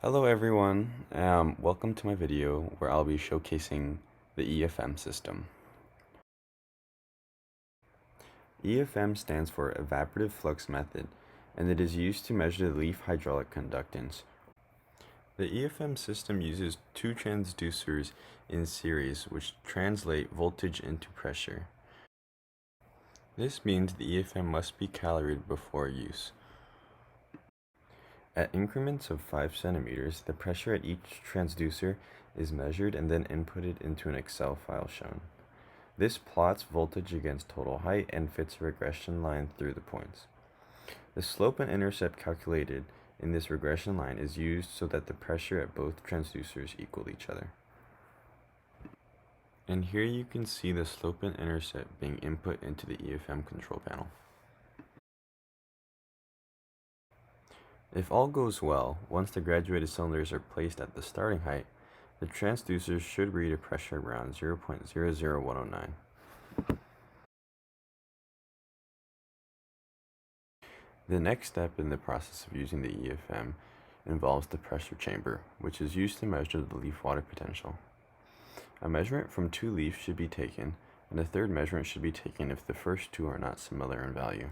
Hello everyone, welcome to my video where I'll be showcasing the EFM system. EFM stands for Evaporative Flux Method, and it is used to measure the leaf hydraulic conductance. The EFM system uses two transducers in series which translate voltage into pressure. This means the EFM must be calibrated before use. At increments of 5 centimeters, the pressure at each transducer is measured and then inputted into an Excel file shown. This plots voltage against total height and fits a regression line through the points. The slope and intercept calculated in this regression line is used so that the pressure at both transducers equal each other. And here you can see the slope and intercept being input into the EFM control panel. If all goes well, once the graduated cylinders are placed at the starting height, the transducers should read a pressure around 0.00109. The next step in the process of using the EFM involves the pressure chamber, which is used to measure the leaf water potential. A measurement from 2 leaves should be taken, and a third measurement should be taken if the first 2 are not similar in value.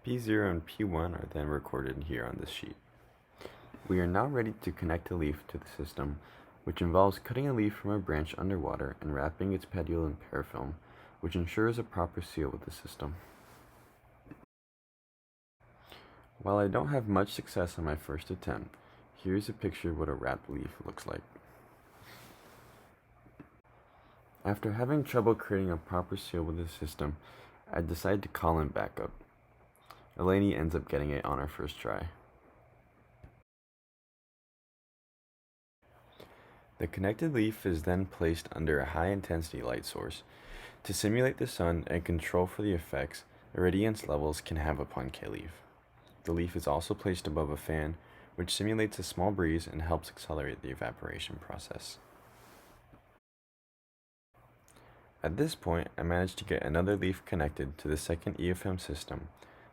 P0 and P1 are then recorded here on this sheet. We are now ready to connect a leaf to the system, which involves cutting a leaf from a branch underwater and wrapping its petiole in parafilm, which ensures a proper seal with the system. While I don't have much success on my first attempt, here's a picture of what a wrapped leaf looks like. After having trouble creating a proper seal with the system, I decide to call in backup. Eleni ends up getting it on her first try. The connected leaf is then placed under a high-intensity light source to simulate the sun and control for the effects irradiance levels can have upon K-leaf. The leaf is also placed above a fan, which simulates a small breeze and helps accelerate the evaporation process. At this point, I managed to get another leaf connected to the second EFM system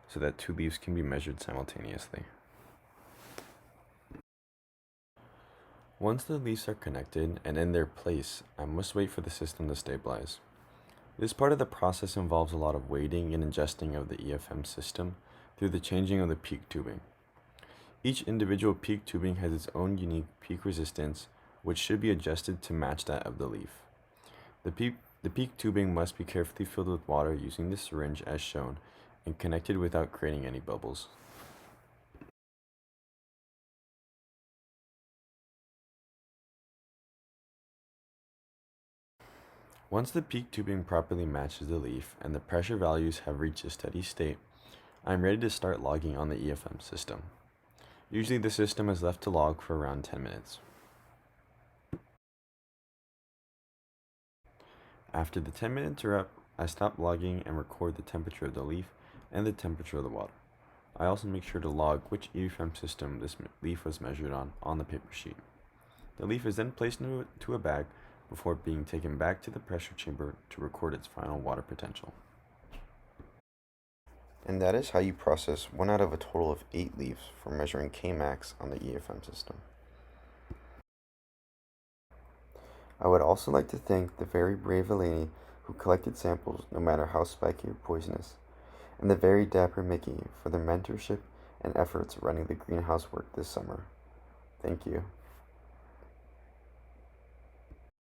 so that 2 leaves can be measured simultaneously. Once the leaves are connected and in their place, I must wait for the system to stabilize. This part of the process involves a lot of weighting and adjusting of the EFM system through the changing of the peak tubing. Each individual peak tubing has its own unique peak resistance, which should be adjusted to match that of the leaf. The peak tubing must be carefully filled with water using the syringe as shown and connected without creating any bubbles. Once the peak tubing properly matches the leaf and the pressure values have reached a steady state, I am ready to start logging on the EFM system. Usually the system is left to log for around 10 minutes. After the 10 minutes are up, I stop logging and record the temperature of the leaf and the temperature of the water. I also make sure to log which EFM system this leaf was measured on the paper sheet. The leaf is then placed into a bag before being taken back to the pressure chamber to record its final water potential. And that is how you process 1 out of a total of 8 leaves for measuring Kmax on the EFM system. I would also like to thank the very brave Eleni who collected samples no matter how spiky or poisonous, and the very dapper Mickey for their mentorship and efforts running the greenhouse work this summer. Thank you.